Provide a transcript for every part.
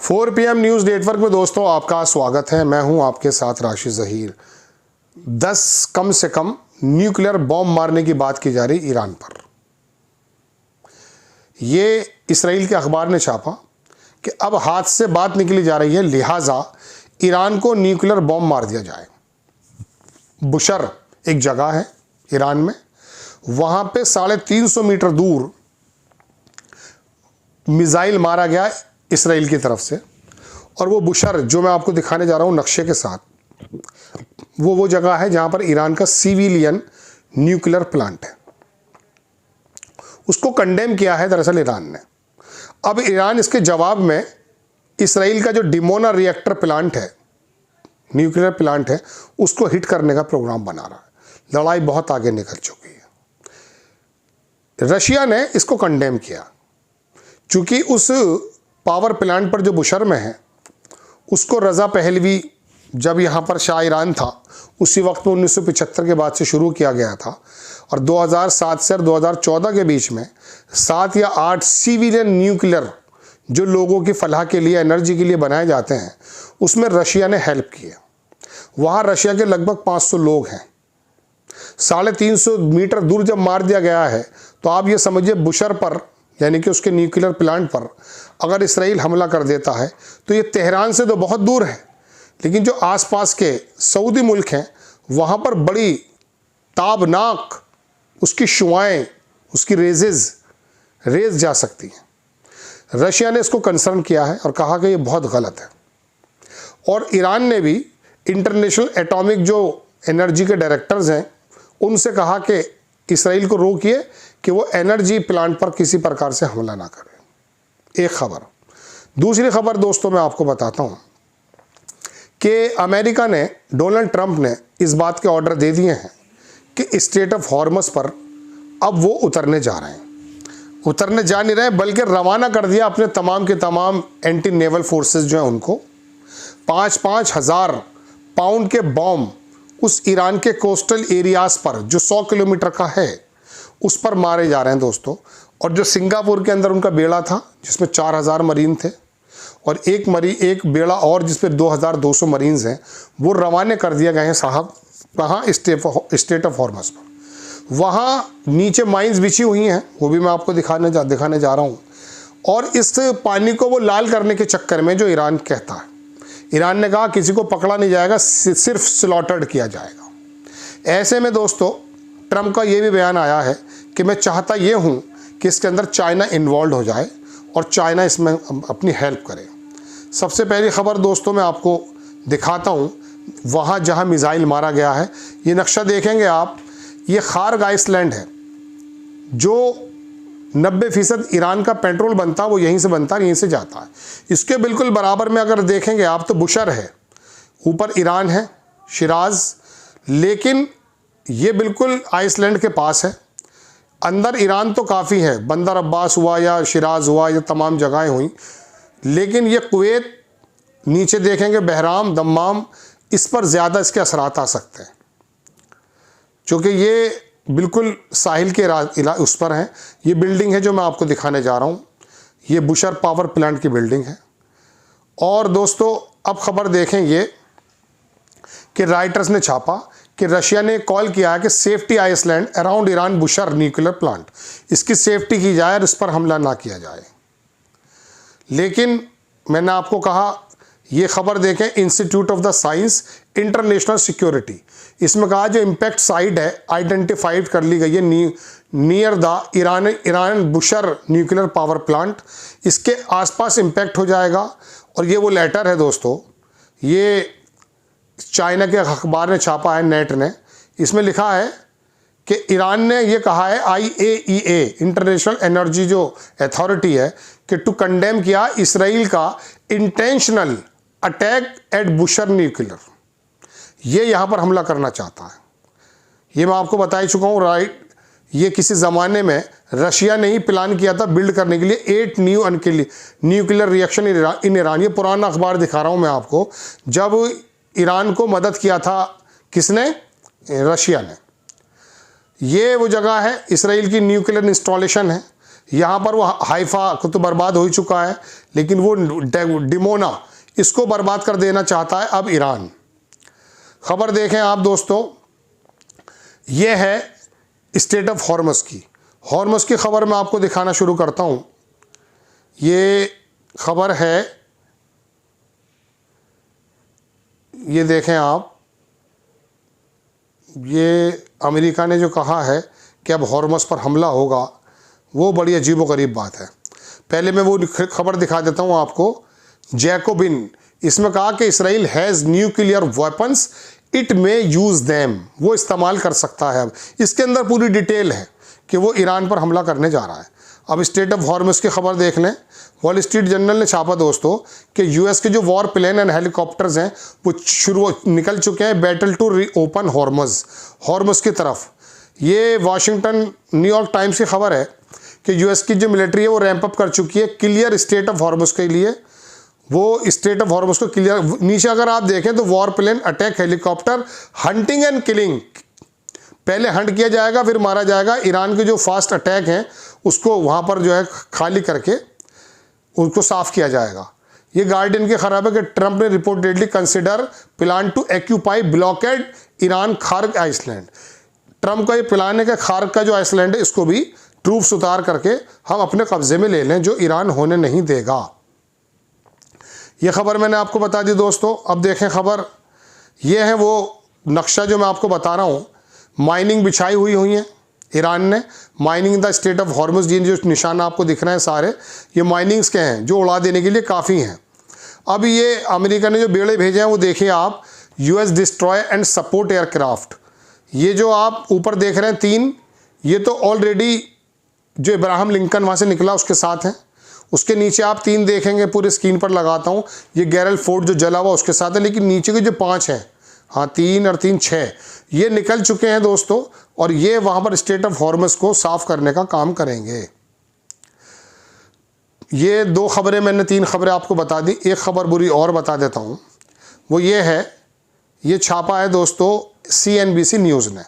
4 PM news network में दोस्तों आपका स्वागत है। मैं हूं आपके साथ राशिद ज़हीर। 10 कम से कम न्यूक्लियर बॉम्ब मारने की बात की जा रही ईरान पर। ये इसराइल के अखबार ने छापा कि अब हाथ से बात निकली जा रही है, लिहाजा ईरान को न्यूक्लियर बॉम्ब मार दिया जाए। बुशर एक जगह है ईरान में, वहाँ पे 350 मीटर दूर मिसाइल मारा गया इसराइल की तरफ से। और वो बुशर जो मैं आपको दिखाने जा रहा हूँ नक्शे के साथ, वो जगह है जहाँ पर ईरान का सिविलियन न्यूक्लियर प्लांट है। उसको कंडेम किया है दरअसल ईरान ने। अब ईरान इसके जवाब में इसराइल का जो डिमोना रिएक्टर प्लांट है, न्यूक्लियर प्लांट है, उसको हिट करने का प्रोग्राम बना रहा है। लड़ाई बहुत आगे निकल चुकी है। रशिया ने इसको कंडेम किया, चूंकि उस पावर प्लांट पर जो बुशर में है उसको रज़ा पहलवी जब यहाँ पर शाह ईरान था उसी वक्त में 1975 के बाद से शुरू किया गया था। और 2007 से 2014 के बीच में 7 या 8 सिविलियन न्यूक्लियर जो लोगों की फलाह के लिए, एनर्जी के लिए बनाए जाते हैं, उसमें रशिया ने हेल्प की है। वहाँ रशिया के लगभग 500 लोग हैं। 350 मीटर दूर जब मार दिया गया है तो आप ये समझिए बुशर पर, यानी कि उसके न्यूक्लियर प्लांट पर अगर इसराइल हमला कर देता है तो ये तेहरान से तो बहुत दूर है, लेकिन जो आसपास के सऊदी मुल्क हैं वहाँ पर बड़ी ताबनाक उसकी शुआएं, उसकी रेज जा सकती हैं। रशिया ने इसको कंसर्न किया है और कहा कि ये बहुत गलत है। और ईरान ने भी इंटरनेशनल एटॉमिक जो एनर्जी के डायरेक्टर्स हैं उनसे कहा कि इसराइल को रोकिए कि वो एनर्जी प्लांट पर किसी प्रकार से हमला ना करे। एक खबर। दूसरी खबर दोस्तों मैं आपको बताता हूँ कि अमेरिका ने, डोनाल्ड ट्रंप ने इस बात के ऑर्डर दे दिए हैं कि स्ट्रेट ऑफ हॉर्मस पर अब वो उतरने जा रहे हैं। उतरने जा नहीं रहे बल्कि रवाना कर दिया अपने तमाम के तमाम एंटी नेवल फोर्सेस जो हैं उनको। 5-5 हज़ार पाउंड के बॉम्ब उस ईरान के कोस्टल एरियाज़ पर जो 100 किलोमीटर का है उस पर मारे जा रहे हैं दोस्तों। और जो सिंगापुर के अंदर उनका बेड़ा था जिसमें 4000 मरीन थे और एक बेड़ा और जिसपे 2200 मरीन्स हैं, वो रवाने कर दिए गए हैं साहब। कहाँ? स्ट्रेट ऑफ हॉर्मस पर। वहाँ नीचे माइंस बिछी हुई हैं, वो भी मैं आपको दिखाने जा रहा हूँ। और इस पानी को वो लाल करने के चक्कर में जो ईरान कहता है, ईरान ने कहा किसी को पकड़ा नहीं जाएगा, सिर्फ स्लॉटर्ड किया जाएगा। ऐसे में दोस्तों ट्रंप का ये भी बयान आया है कि मैं चाहता ये हूँ कि इसके अंदर चाइना इन्वॉल्व हो जाए और चाइना इसमें अपनी हेल्प करे। सबसे पहली खबर दोस्तों मैं आपको दिखाता हूँ वहाँ जहाँ मिसाइल मारा गया है। ये नक्शा देखेंगे आप, ये खार्ग आइसलैंड है। जो 90% ईरान का पेट्रोल बनता वो यहीं से बनता, यहीं से जाता है। इसके बिल्कुल बराबर में अगर देखेंगे आप तो बुशर है, ऊपर ईरान है, शिराज, लेकिन ये बिल्कुल आइसलैंड के पास है। अंदर ईरान तो काफ़ी है, बंदर अब्बास हुआ या शिराज हुआ, ये तमाम जगहें हुई, लेकिन ये कुवैत, नीचे देखेंगे बहराम, दम्माम, इस पर ज़्यादा इसके असरात आ सकते हैं क्योंकि ये बिल्कुल साहिल के उस पर हैं। ये बिल्डिंग है जो मैं आपको दिखाने जा रहा हूँ, ये बुशर पावर प्लांट की बिल्डिंग है। और दोस्तों अब खबर देखें ये कि राइटर्स ने छापा कि रशिया ने कॉल किया है कि safety island around Iran Bushehr nuclear plant, इसकी सेफ्टी की जाए और इस पर हमला ना किया जाए। लेकिन मैंने आपको कहा ये खबर देखें, institute of the science international security, इसमें कहा जो इम्पैक्ट साइट है आइडेंटिफाइड कर ली गई है near the Iran Bushehr nuclear power plant, इसके आसपास इम्पैक्ट हो जाएगा। और ये वो लेटर है दोस्तों, ये चाइना के अखबार ने छापा है, नेट ने। इसमें लिखा है कि ईरान ने ये कहा है, IAEA इंटरनेशनल एनर्जी जो अथॉरिटी है, कि टू कंडेम किया इसराइल का intentional attack eight Bushehr nuclear, ये यहाँ पर हमला करना चाहता है। ये मैं आपको बता ही चुका हूँ, राइट। ये किसी ज़माने में रशिया ने ही प्लान किया था बिल्ड करने के लिए 8 न्यूक्लियर रिएक्शन इन ईरान। ये पुराना अखबार दिखा रहा हूँ मैं आपको, जब ईरान को मदद किया था किसने? रशिया ने। ये वो जगह है, इसराइल की न्यूक्लियर इंस्टॉलेशन है यहाँ पर वो हाइफा को तो बर्बाद हो ही चुका है, लेकिन वो डिमोना इसको बर्बाद कर देना चाहता है अब ईरान। खबर देखें आप दोस्तों, ये है स्टेट ऑफ हॉर्मस की। हॉर्मस की खबर मैं आपको दिखाना शुरू करता हूँ। ये खबर है, ये देखें आप, ये अमेरिका ने जो कहा है कि अब हॉर्मस पर हमला होगा, वो बड़ी अजीबोगरीब बात है। पहले मैं वो खबर दिखा देता हूँ आपको। जैकोबिन, इसमें कहा कि Israel has nuclear weapons, it may use them, वो इस्तेमाल कर सकता है। अब इसके अंदर पूरी डिटेल है कि वो ईरान पर हमला करने जा रहा है। अब स्टेट ऑफ हॉर्मस की खबर देख लें। वॉल स्ट्रीट जर्नल ने छापा दोस्तों कि यूएस के जो वॉर प्लेन एंड हेलीकॉप्टर्स हैं वो निकल चुके हैं बैटल टू रीओपन हॉर्मस की तरफ। ये वाशिंगटन न्यूयॉर्क टाइम्स की खबर है कि यूएस की जो मिलिट्री है वो रैंप अप कर चुकी है क्लियर स्टेट ऑफ हॉर्मस के लिए। वो स्टेट ऑफ हॉर्मस को क्लियर, नीचे अगर आप देखें तो war plane, attack helicopter, hunting and killing, पहले हंट किया जाएगा फिर मारा जाएगा। ईरान के जो फास्ट अटैक हैं उसको वहाँ पर जो है खाली करके उनको साफ किया जाएगा। ये गार्डियन की खबर है कि ट्रंप ने reportedly consider plan to occupy blockade Iran Kharg island. Trump का ये प्लान है कि खार्क का जो आइसलैंड है इसको भी ट्रूप्स उतार करके हम अपने कब्जे में ले लें, जो ईरान होने नहीं देगा। ये खबर मैंने आपको बता दी दोस्तों। अब देखें खबर, ये है वो नक्शा जो मैं आपको बता रहा हूँ। माइनिंग बिछाई हुई है ईरान ने, माइनिंग द स्टेट ऑफ हॉर्मस, जो निशान आपको दिख रहे हैं सारे, ये माइनिंग्स के हैं जो उड़ा देने के लिए काफ़ी हैं। अब ये अमेरिका ने जो बेड़े भेजे हैं वो देखिए आप, US destroy and support aircraft. ये जो आप ऊपर देख रहे हैं 3, ये तो ऑलरेडी जो इब्राहिम लिंकन वहाँ से निकला उसके साथ हैं। उसके नीचे आप 3 देखेंगे, पूरे स्क्रीन पर लगाता हूँ, ये गैरल फोर्ट जो जला हुआ उसके साथ है। लेकिन नीचे के जो 5 हैं, हाँ 3 और 3 6, ये निकल चुके हैं दोस्तों, और ये वहाँ पर स्टेट ऑफ हॉर्मस को साफ करने का काम करेंगे। ये 2 खबरें मैंने 3 खबरें आपको बता दी। एक खबर बुरी और बता देता हूँ, वो ये है, ये छापा है दोस्तों CNBC न्यूज़ ने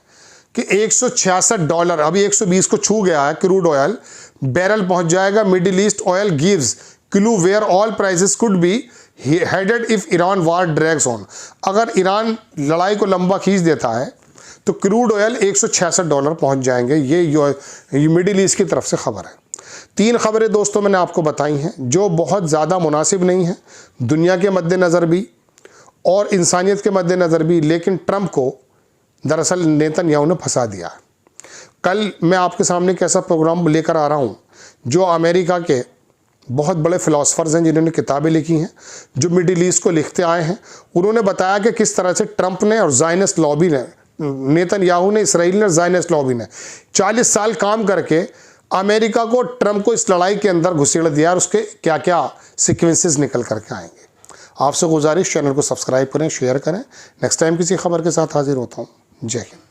कि $166, अभी 120 को छू गया है, क्रूड ऑयल बैरल पहुंच जाएगा। Middle East oil gives clue where oil prices could be headed if Iran war drags on. अगर ईरान लड़ाई को लंबा खींच देता है तो क्रूड ऑयल $166 पहुंच जाएंगे। ये मिडिल ईस्ट की तरफ से खबर है। 3 खबरें दोस्तों मैंने आपको बताई हैं जो बहुत ज़्यादा मुनासिब नहीं हैं दुनिया के मद्देनज़र भी और इंसानियत के मद्देनज़र भी, लेकिन ट्रंप को दरअसल नेतन्याहू ने फंसा दिया। कल मैं आपके सामने एक ऐसा प्रोग्राम लेकर आ रहा हूँ जो अमेरिका के बहुत बड़े फ़िलासफ़र्स हैं जिन्होंने किताबें लिखी हैं, जो मिडिल ईस्ट को लिखते आए हैं। उन्होंने बताया कि किस तरह से ट्रंप ने और ज़ायनिस्ट लॉबी ने, नेतन्याहू ने, इसराइल ने, ज़ायनिस्ट लॉबी ने 40 साल काम करके अमेरिका को, ट्रंप को इस लड़ाई के अंदर घुसेड़ दिया और उसके क्या क्या सीक्वेंसेस निकल करके आएंगे। आपसे गुजारिश, चैनल को सब्सक्राइब करें, शेयर करें। नेक्स्ट टाइम किसी खबर के साथ हाजिर होता हूँ। जय हिंद।